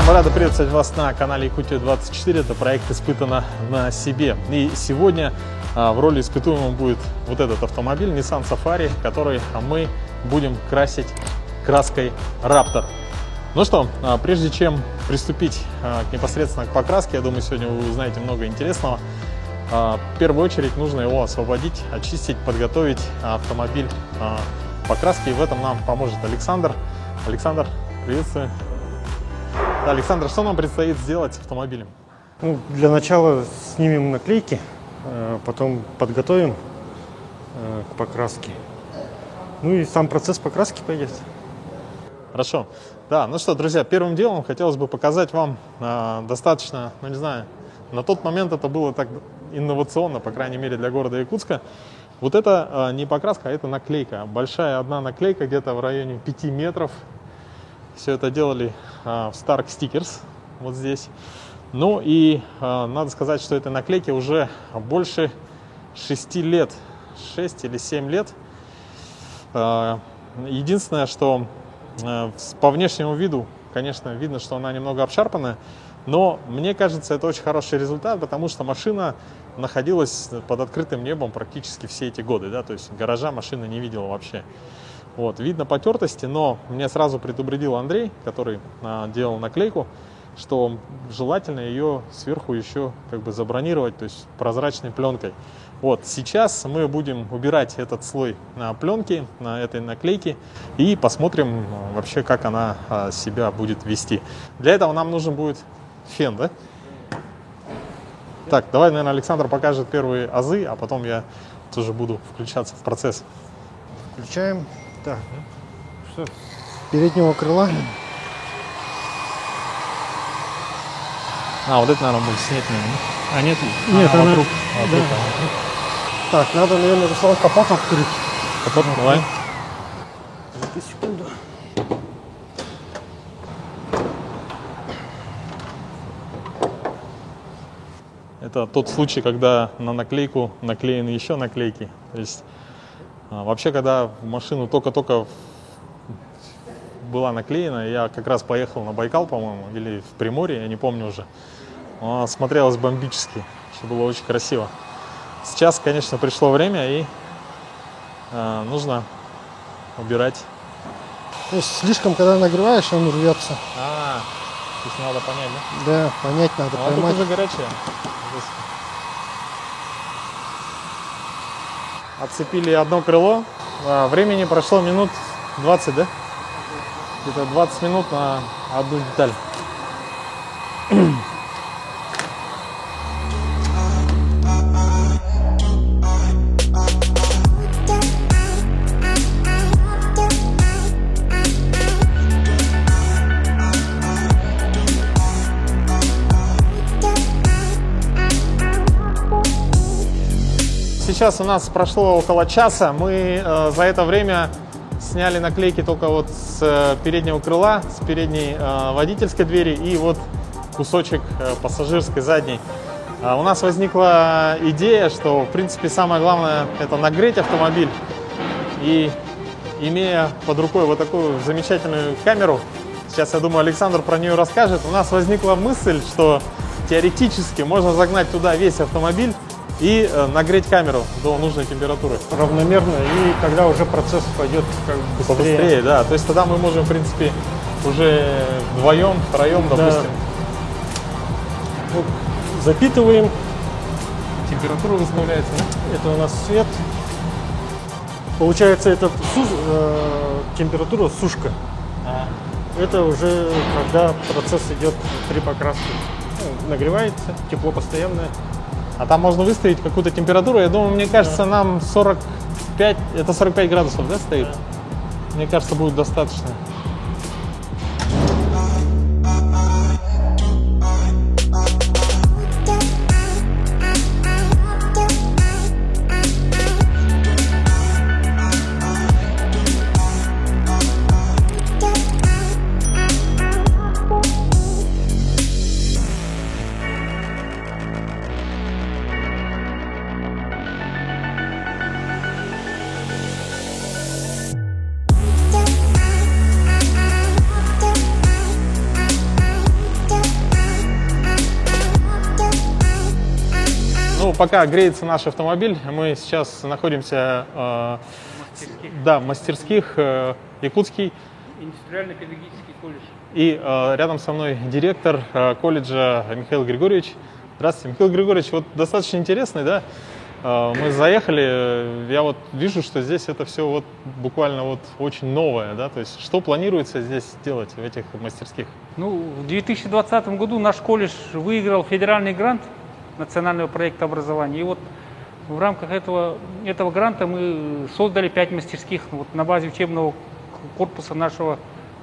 Мы рады приветствовать вас на канале Якутия 24. Это проект «Испытано на себе». И сегодня в роли испытуемого будет вот этот автомобиль Nissan Safari, который мы будем красить краской Raptor. Ну что, прежде чем приступить непосредственно к покраске, я думаю, сегодня вы узнаете много интересного. В первую очередь нужно его освободить, очистить, подготовить автомобиль к покраске. И в этом нам поможет Александр. Александр, приветствую. Да, Александр, что нам предстоит сделать с автомобилем? Ну, для начала снимем наклейки, потом подготовим к покраске. Ну и сам процесс покраски пойдет. Хорошо. Да, ну что, друзья, первым делом хотелось бы показать вам достаточно, ну не знаю, на тот момент это было так инновационно, по крайней мере для города Якутска. Вот это не покраска, а это наклейка. Большая одна наклейка, где-то в районе 5 метров. Все это делали в Stark Stickers, вот здесь. Ну и надо сказать, что этой наклейке уже больше 6 лет, 6 или 7 лет. Единственное, что по внешнему виду, конечно, видно, что она немного обшарпанная, но мне кажется, это очень хороший результат, потому что машина находилась под открытым небом практически все эти годы, да, то есть гаража машина не видела вообще. Вот, видно потертости, но мне сразу предупредил Андрей, который делал наклейку, что желательно ее сверху еще как бы забронировать, то есть прозрачной пленкой. Вот, сейчас мы будем убирать этот слой пленки на этой наклейке и посмотрим вообще, как она себя будет вести. Для этого нам нужен будет фен, да? Так, давай, наверное, Александр покажет первые азы, а потом я тоже буду включаться в процесс. Включаем. Так, что, с переднего крыла. Вот это, наверное, будет снять, наверное. Нет? Нет, она... вокруг. Да. Так, надо, наверное, Руслан, капот открыть. Капот, давай. Секунду. Это тот случай, когда на наклейку наклеены еще наклейки. То есть вообще, когда в машину только-только была наклеена, я как раз поехал на Байкал, по-моему, или в Приморье, я не помню уже. Она смотрелась бомбически, что было очень красиво. Сейчас, конечно, пришло время, и нужно убирать. То есть слишком, когда нагреваешь, он рвется. То есть надо понять, да? Да, понять надо, поймать. Тут уже горячее. Отцепили одно крыло. Времени прошло минут 20, да? Где-то 20 минут на одну деталь. Сейчас у нас прошло около часа. Мы за это время сняли наклейки только вот с переднего крыла, с передней водительской двери и вот кусочек пассажирской задней. У нас возникла идея, что в принципе самое главное это нагреть автомобиль. И имея под рукой вот такую замечательную камеру, сейчас я думаю Александр про нее расскажет, у нас возникла мысль, что теоретически можно загнать туда весь автомобиль и нагреть камеру до нужной температуры. Равномерно, и когда уже процесс пойдет как бы быстрее. Побыстрее, да. То есть тогда мы можем, в принципе, уже вдвоем, втроем, допустим. Да. Вот, запитываем. Температура выставляется. Это у нас свет. Получается, это температура сушка. Это уже когда процесс идет при покраске. Нагревается, тепло постоянное. А там можно выставить какую-то температуру. Я думаю, мне кажется, нам 45, это 45 градусов, да, стоит? Да. Мне кажется, будет достаточно. пока греется наш автомобиль, мы сейчас находимся в мастерских Якутский. Индустриально-педагогический колледж. И рядом со мной директор колледжа Михаил Григорьевич. Здравствуйте, Михаил Григорьевич. Вот достаточно интересный, да? Мы заехали, я вот вижу, что здесь это все вот буквально вот очень новое, да? То есть что планируется здесь делать в этих мастерских? Ну, в 2020 году наш колледж выиграл федеральный грант национального проекта образования. И вот в рамках этого гранта мы создали 5 мастерских вот, на базе учебного корпуса нашего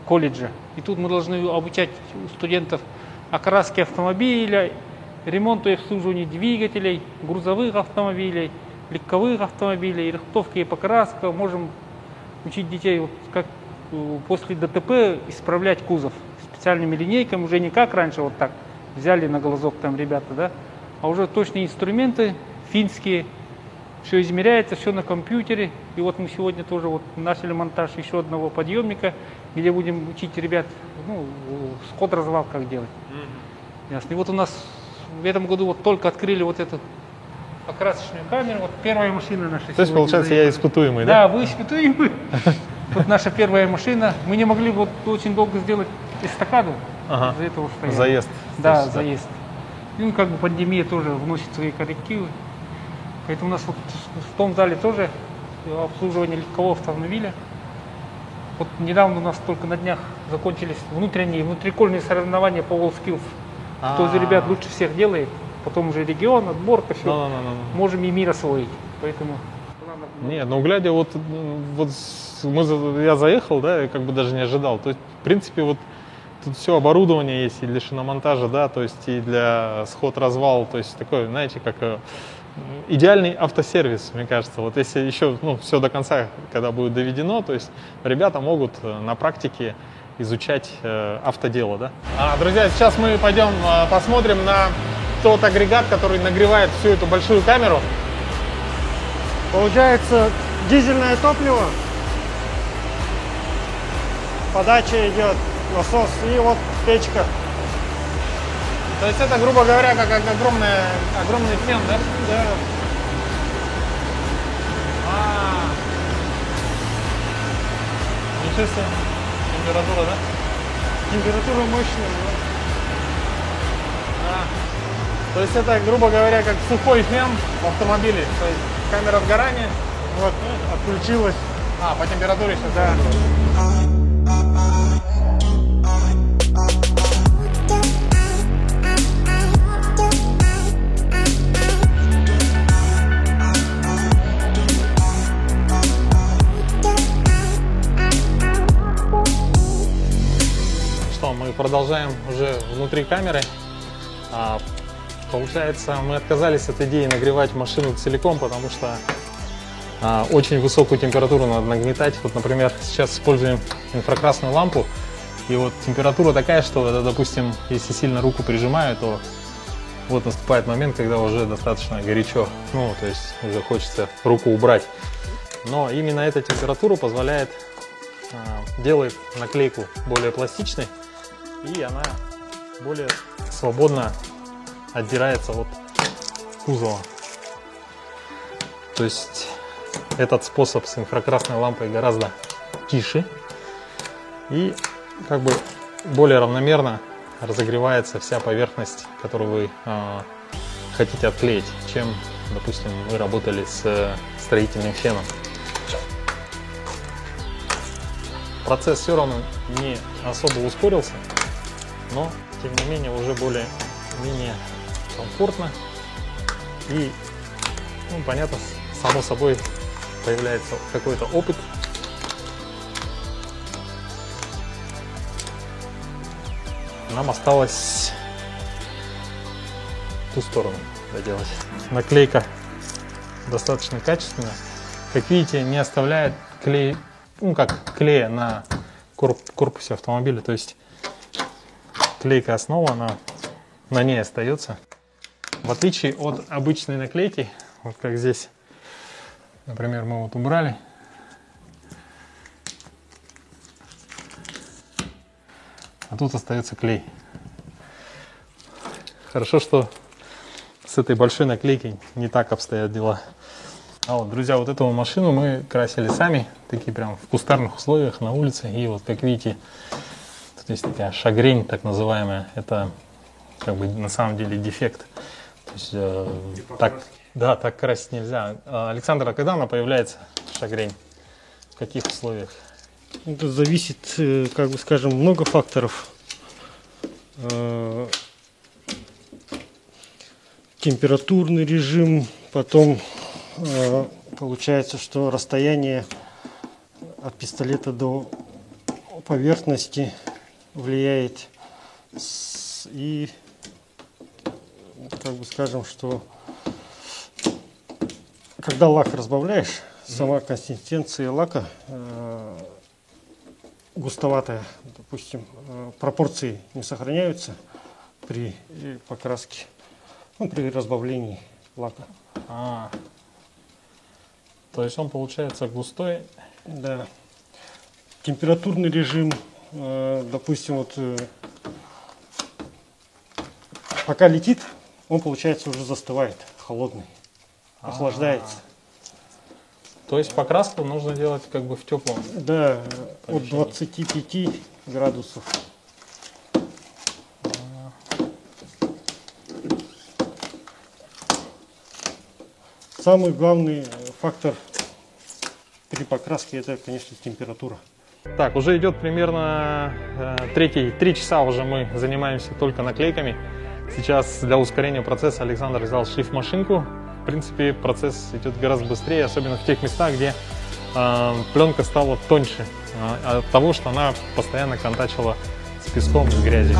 колледжа. И тут мы должны обучать студентов окраске автомобиля, ремонту и обслуживанию двигателей, грузовых автомобилей, легковых автомобилей, рихтовки и покраска. Можем учить детей, вот, как после ДТП исправлять кузов специальными линейками, уже не как раньше, вот так взяли на глазок там ребята, да, а уже точные инструменты финские, все измеряется, все на компьютере. И вот мы сегодня тоже вот начали монтаж еще одного подъемника, где будем учить ребят, ну, сход-развал как делать. Ясно. И вот у нас в этом году вот только открыли вот эту покрасочную камеру. Вот первая машина наша. То есть, получается, я испытуемый, да? Да, вы испытуемый. Вот наша первая машина. Мы не могли вот очень долго сделать эстакаду. Из-за этого стояли. Заезд. Да, заезд. И, ну, как бы пандемия тоже вносит свои коррективы. Поэтому у нас вот в том зале тоже обслуживание легкового автомобиля. Вот недавно у нас только на днях закончились внутрикольные соревнования по WorldSkills. Кто из ребят лучше всех делает, потом уже регион, отборка, все. Можем и мир освоить. Поэтому... Нет, ну глядя, я заехал, да, и как бы даже не ожидал. То есть, в принципе, вот тут все оборудование есть и для шиномонтажа, да, то есть и для сход-развал, то есть такой, знаете, как идеальный автосервис, мне кажется. Вот если еще, ну, все до конца, когда будет доведено, то есть ребята могут на практике изучать автодело, да. Друзья, сейчас мы пойдем посмотрим на тот агрегат, который нагревает всю эту большую камеру. Получается дизельное топливо, подача идет, насос и вот печка. То есть это, грубо говоря, как огромный фен, да? Да. Ничего себе. Температура, да? Температура мощная, да? То есть это, грубо говоря, как сухой фен в автомобиле. То есть камера сгорания. Вот, отключилась. По температуре сейчас. Да. Мы продолжаем уже внутри камеры. Получается, мы отказались от идеи нагревать машину целиком, потому что очень высокую температуру надо нагнетать. Вот, например, сейчас используем инфракрасную лампу, и вот температура такая, что, допустим, если сильно руку прижимаю, то вот наступает момент, когда уже достаточно горячо, ну, то есть уже хочется руку убрать. Но именно эта температура позволяет, делает наклейку более пластичной, и она более свободно отдирается от кузова. То есть этот способ с инфракрасной лампой гораздо тише и как бы более равномерно разогревается вся поверхность, которую вы хотите отклеить, чем, допустим, мы работали с строительным феном. Процесс все равно не особо ускорился, но тем не менее уже более-менее комфортно и, ну, понятно, само собой появляется какой-то опыт. Нам осталось ту сторону доделать. Наклейка достаточно качественная. Как видите, не оставляет клей, ну как клея на корпусе автомобиля. То есть клейка основа, она на ней остается. В отличие от обычной наклейки, вот как здесь, например, мы вот убрали. А тут остается клей. Хорошо, что с этой большой наклейкой не так обстоят дела. А вот, друзья, вот эту машину мы красили сами, такие прям в кустарных условиях на улице. И вот, как видите, тут есть такая шагрень, так называемая. Это как бы на самом деле дефект. То есть, так, да, так красить нельзя. Александр, а когда она появляется, шагрень? В каких условиях? Это зависит, как бы скажем, много факторов. Температурный режим, потом получается, что расстояние от пистолета до поверхности влияет. И как бы скажем, что когда лак разбавляешь, сама консистенция лака густоватая, допустим, пропорции не сохраняются при покраске, ну, при разбавлении лака. То есть он получается густой? Да. Температурный режим, допустим, вот пока летит, он, получается, уже застывает, холодный, охлаждается. То есть покраску нужно делать как бы в теплом? Да, от 25 градусов. Самый главный фактор при покраске — это, конечно, температура. Так, уже идет примерно 3 часа уже мы занимаемся только наклейками. Сейчас для ускорения процесса Александр взял шлифмашинку. В принципе, процесс идет гораздо быстрее, особенно в тех местах, где пленка стала тоньше от того, что она постоянно контачила с песком и с грязью.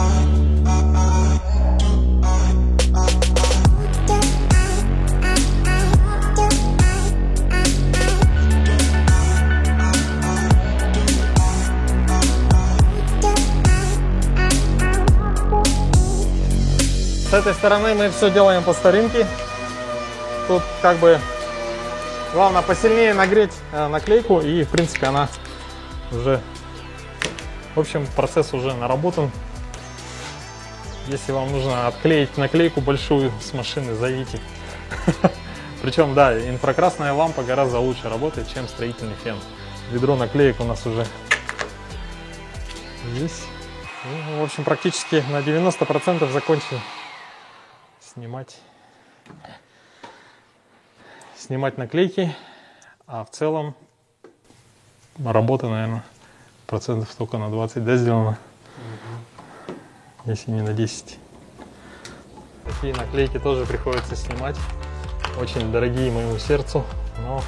С этой стороны мы все делаем по старинке. Тут как бы главное посильнее нагреть наклейку, и в принципе она уже, в общем, процесс уже наработан. Если вам нужно отклеить наклейку большую с машины, зовите. Причем, да, инфракрасная лампа гораздо лучше работает, чем строительный фен. Ведро наклеек у нас уже здесь. Ну, в общем, практически на 90% закончил снимать наклейки, а в целом работа, наверное, процентов только на 20, да, сделано, если не на 10. Такие наклейки тоже приходится снимать, очень дорогие моему сердцу, но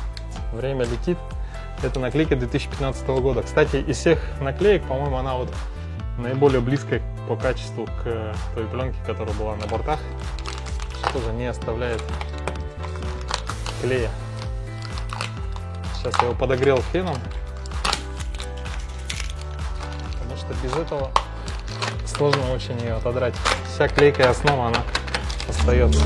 время летит. Это наклейка 2015 года. Кстати, из всех наклеек, по-моему, она вот наиболее близкая по качеству к той пленке, которая была на бортах. Тоже не оставляет клея. Сейчас я его подогрел феном, потому что без этого сложно очень ее отодрать. Вся клейкая основа, она остается.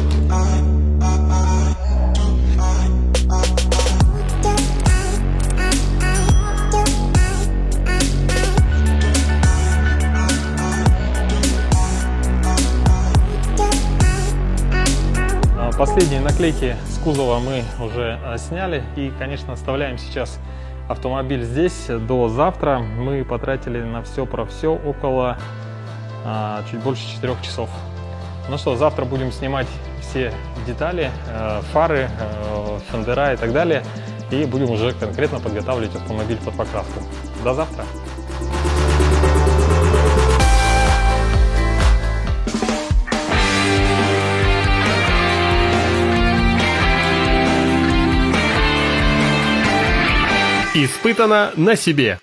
Последние наклейки с кузова мы уже сняли, и, конечно, оставляем сейчас автомобиль здесь до завтра. Мы потратили на все про все около чуть больше 4 часов. Ну что, завтра будем снимать все детали, фары, фендера и так далее, и будем уже конкретно подготавливать автомобиль под покраску. До завтра! Испытано на себе.